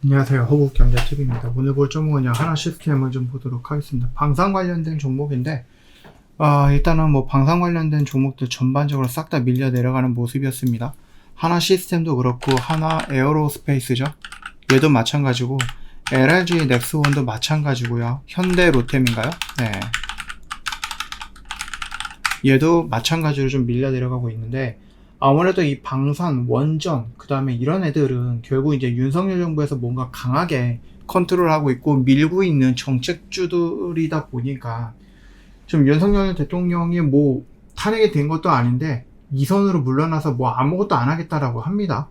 안녕하세요. 허브경제TV입니다. 오늘 볼 종목은 하나 시스템을 좀 보도록 하겠습니다. 방산 관련된 종목인데, 일단은 뭐 방산 관련된 종목들 전반적으로 싹 다 밀려 내려가는 모습이었습니다. 하나 시스템도 그렇고, 하나 에어로스페이스죠. 얘도 마찬가지고, LRG 넥스원도 마찬가지고요. 현대 로템인가요? 네. 얘도 마찬가지로 좀 밀려 내려가고 있는데, 아무래도 이 방산, 원전, 그 다음에 이런 애들은 결국 이제 윤석열 정부에서 뭔가 강하게 컨트롤하고 있고 밀고 있는 정책주들이다 보니까 좀 윤석열 대통령이 뭐 탄핵이 된 것도 아닌데 이선으로 물러나서 뭐 아무것도 안 하겠다라고 합니다.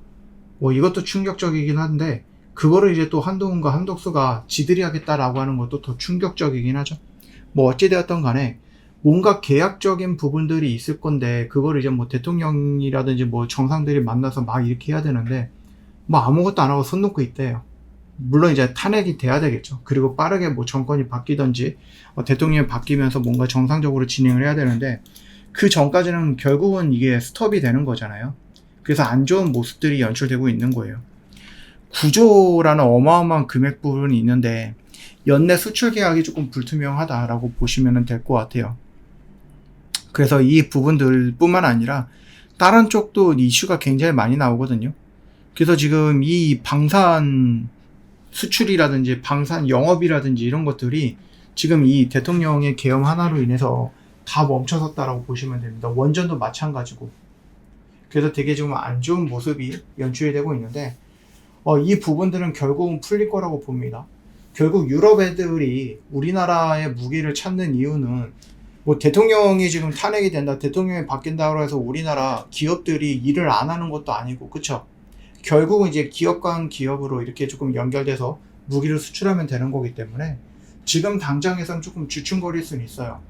뭐 이것도 충격적이긴 한데 그거를 이제 또 한동훈과 한덕수가 지들이 하겠다라고 하는 것도 더 충격적이긴 하죠. 뭐 어찌되었던 간에 뭔가 계약적인 부분들이 있을 건데 그걸 이제 뭐 대통령이라든지 뭐 정상들이 만나서 막 이렇게 해야 되는데 뭐 아무것도 안 하고 손 놓고 있대요. 물론 이제 탄핵이 돼야 되겠죠. 그리고 빠르게 뭐 정권이 바뀌든지 대통령이 바뀌면서 뭔가 정상적으로 진행을 해야 되는데 그 전까지는 결국은 이게 스톱이 되는 거잖아요. 그래서 안 좋은 모습들이 연출되고 있는 거예요. 9조라는 어마어마한 금액 부분이 있는데 연내 수출 계약이 조금 불투명하다라고 보시면 될 것 같아요. 그래서 이 부분들 뿐만 아니라 다른 쪽도 이슈가 굉장히 많이 나오거든요. 그래서 지금 이 방산 수출이라든지 방산 영업이라든지 이런 것들이 지금 이 대통령의 계엄 하나로 인해서 다 멈춰섰다라고 보시면 됩니다. 원전도 마찬가지고. 그래서 되게 좀 안 좋은 모습이 연출이 되고 있는데 이 부분들은 결국은 풀릴 거라고 봅니다. 결국 유럽 애들이 우리나라의 무기를 찾는 이유는 뭐 대통령이 지금 탄핵이 된다, 대통령이 바뀐다고 해서 우리나라 기업들이 일을 안 하는 것도 아니고, 그쵸? 결국은 이제 기업과 기업으로 이렇게 조금 연결돼서 무기를 수출하면 되는 거기 때문에 지금 당장에선 조금 주춤거릴 수는 있어요.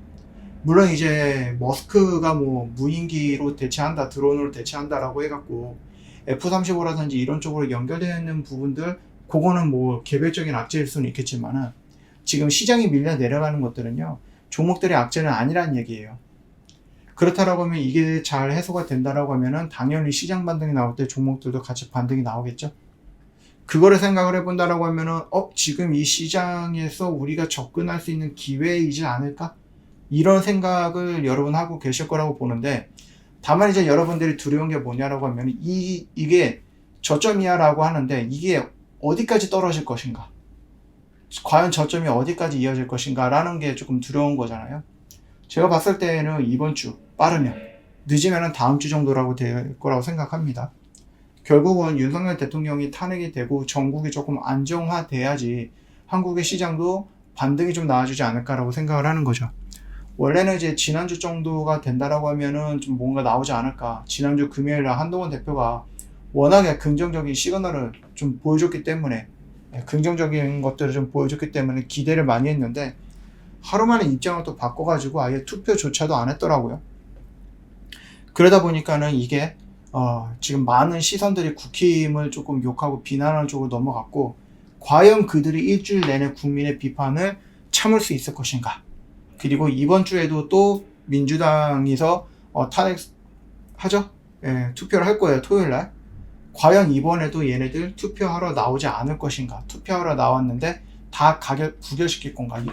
물론 이제 머스크가 뭐 무인기로 대체한다, 드론으로 대체한다라고 해갖고 F-35라든지 이런 쪽으로 연결되어 있는 부분들, 그거는 뭐 개별적인 악재일 수는 있겠지만은 지금 시장이 밀려 내려가는 것들은요, 종목들의 악재는 아니란 얘기예요. 그렇다라고 하면 이게 잘 해소가 된다라고 하면은 당연히 시장 반등이 나올 때 종목들도 같이 반등이 나오겠죠. 그거를 생각을 해본다라고 하면은 지금 이 시장에서 우리가 접근할 수 있는 기회이지 않을까? 이런 생각을 여러분 하고 계실 거라고 보는데, 다만 이제 여러분들이 두려운 게 뭐냐라고 하면 이게 저점이야 라고 하는데 이게 어디까지 떨어질 것인가? 과연 저점이 어디까지 이어질 것인가 라는 게 조금 두려운 거잖아요. 제가 봤을 때는 이번 주 빠르면 늦으면 다음 주 정도라고 될 거라고 생각합니다. 결국은 윤석열 대통령이 탄핵이 되고 전국이 조금 안정화돼야지 한국의 시장도 반등이 좀 나아지지 않을까라고 생각을 하는 거죠. 원래는 이제 지난주 정도가 된다라고 하면은 좀 뭔가 나오지 않을까. 지난주 금요일에 한동훈 대표가 워낙에 긍정적인 시그널을 좀 보여줬기 때문에, 긍정적인 것들을 좀 보여줬기 때문에 기대를 많이 했는데 하루 만에 입장을 또 바꿔가지고 아예 투표조차도 안 했더라고요. 그러다 보니까는 이게 지금 많은 시선들이 국힘을 조금 욕하고 비난하는 쪽으로 넘어갔고, 과연 그들이 일주일 내내 국민의 비판을 참을 수 있을 것인가. 그리고 이번 주에도 또 민주당에서 탄핵하죠? 투표를 할 거예요, 토요일날. 과연 이번에도 얘네들 투표하러 나오지 않을 것인가? 투표하러 나왔는데 다 부결시킬 건가?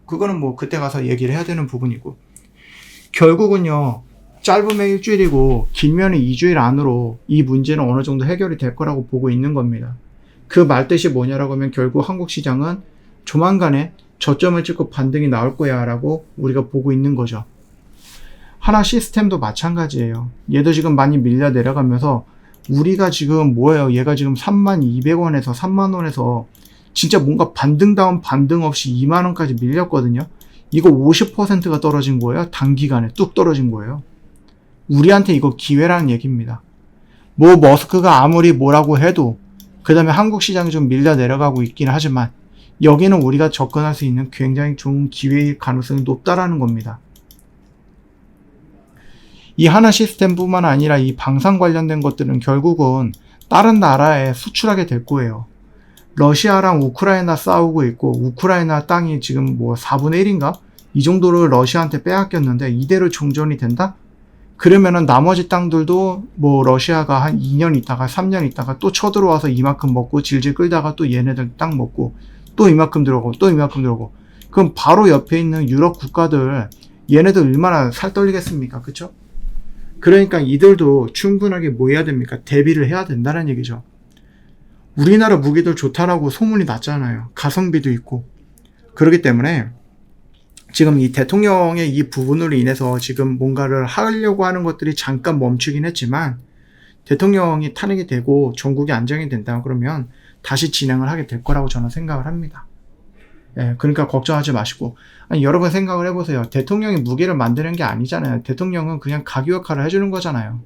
그거는 뭐 그때 가서 얘기를 해야 되는 부분이고, 결국은요, 짧으면 일주일이고 길면 2주일 안으로 이 문제는 어느 정도 해결이 될 거라고 보고 있는 겁니다. 그 말뜻이 뭐냐라고 하면 결국 한국 시장은 조만간에 저점을 찍고 반등이 나올 거야 라고 우리가 보고 있는 거죠. 하나 시스템도 마찬가지예요. 얘도 지금 많이 밀려 내려가면서 우리가 지금 뭐예요? 얘가 지금 32,200원에서 3만원에서 진짜 뭔가 반등다운 반등 없이 2만원까지 밀렸거든요. 이거 50%가 떨어진 거예요. 단기간에 뚝 떨어진 거예요. 우리한테 이거 기회라는 얘기입니다. 뭐 머스크가 아무리 뭐라고 해도 그 다음에 한국 시장이 좀 밀려 내려가고 있긴 하지만 여기는 우리가 접근할 수 있는 굉장히 좋은 기회일 가능성이 높다라는 겁니다. 이 하나 시스템뿐만 아니라 이 방산 관련된 것들은 결국은 다른 나라에 수출하게 될 거예요. 러시아랑 우크라이나 싸우고 있고 우크라이나 땅이 지금 뭐 4분의 1인가? 이 정도를 러시아한테 빼앗겼는데 이대로 종전이 된다? 그러면은 나머지 땅들도 뭐 러시아가 한 2년 있다가 3년 있다가 또 쳐들어와서 이만큼 먹고 질질 끌다가 또 얘네들 땅 먹고 또 이만큼 들어오고 또 이만큼 들어오고, 그럼 바로 옆에 있는 유럽 국가들 얘네들 얼마나 살 떨리겠습니까? 그쵸? 그러니까 이들도 충분하게 뭐 해야 됩니까? 대비를 해야 된다는 얘기죠. 우리나라 무기들 좋다라고 소문이 났잖아요. 가성비도 있고. 그렇기 때문에 지금 이 대통령의 이 부분으로 인해서 지금 뭔가를 하려고 하는 것들이 잠깐 멈추긴 했지만, 대통령이 탄핵이 되고 전국이 안정이 된다 그러면 다시 진행을 하게 될 거라고 저는 생각을 합니다. 예, 그러니까 걱정하지 마시고. 아니, 여러분 생각을 해보세요. 대통령이 무기를 만드는 게 아니잖아요. 대통령은 그냥 가교 역할을 해주는 거잖아요.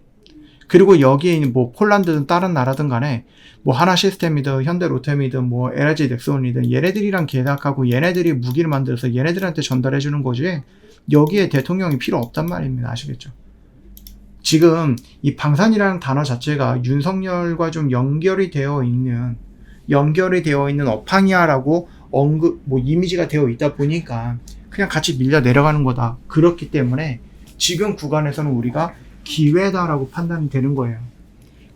그리고 여기에 있는 뭐 폴란드든 다른 나라든 간에 뭐 하나 시스템이든 현대로템이든 뭐 LG 넥슨이든 얘네들이랑 계약하고 얘네들이 무기를 만들어서 얘네들한테 전달해 주는 거지, 여기에 대통령이 필요 없단 말입니다. 아시겠죠? 지금 이 방산이라는 단어 자체가 윤석열과 좀 연결이 되어 있는 업황이야라고 언급, 뭐 이미지가 되어 있다 보니까 그냥 같이 밀려 내려가는 거다. 그렇기 때문에 지금 구간에서는 우리가 기회다라고 판단이 되는 거예요.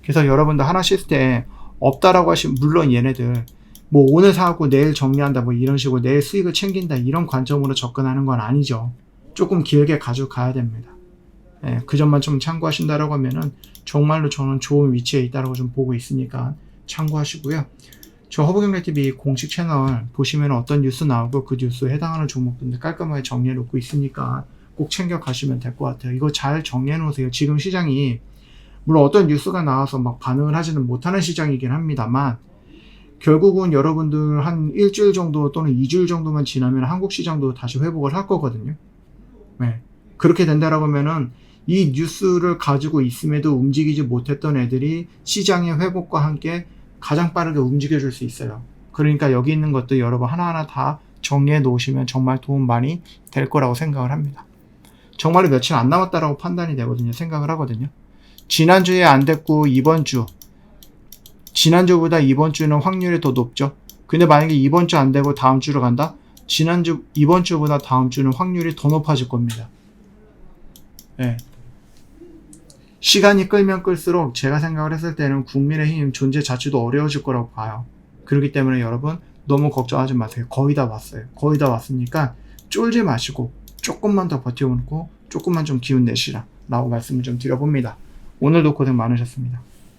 그래서 여러분들 하나 시스템 없다라고 하시면, 물론 얘네들 뭐 오늘 사고 내일 정리한다 뭐 이런 식으로 내일 수익을 챙긴다 이런 관점으로 접근하는 건 아니죠. 조금 길게 가져가야 됩니다. 예, 그 점만 좀 참고하신다라고 하면은 정말로 저는 좋은 위치에 있다라고 좀 보고 있으니까 참고하시고요. 저 허브경제TV 공식 채널 보시면 어떤 뉴스 나오고 그 뉴스에 해당하는 종목들을 깔끔하게 정리해 놓고 있으니까 꼭 챙겨 가시면 될 것 같아요. 이거 잘 정리해 놓으세요. 지금 시장이 물론 어떤 뉴스가 나와서 막 반응을 하지는 못하는 시장이긴 합니다만, 결국은 여러분들 한 일주일 정도 또는 2주일 정도만 지나면 한국 시장도 다시 회복을 할 거거든요. 네. 그렇게 된다라고 하면은 이 뉴스를 가지고 있음에도 움직이지 못했던 애들이 시장의 회복과 함께 가장 빠르게 움직여 줄 수 있어요. 그러니까 여기 있는 것도 여러분 하나하나 다 정리해 놓으시면 정말 도움 많이 될 거라고 생각을 합니다. 정말로 며칠 안 남았다라고 판단이 되거든요. 생각을 하거든요. 지난주에 안 됐고 지난주보다 이번 주는 확률이 더 높죠. 근데 만약에 이번 주 안 되고 다음 주로 간다? 이번 주보다 다음 주는 확률이 더 높아질 겁니다. 예. 시간이 끌면 끌수록 제가 생각을 했을 때는 국민의힘 존재 자체도 어려워질 거라고 봐요. 그렇기 때문에 여러분 너무 걱정하지 마세요. 거의 다 왔어요. 거의 다 왔으니까 쫄지 마시고 조금만 더 버텨보고 조금만 좀 기운 내시라 라고 말씀을 좀 드려봅니다. 오늘도 고생 많으셨습니다.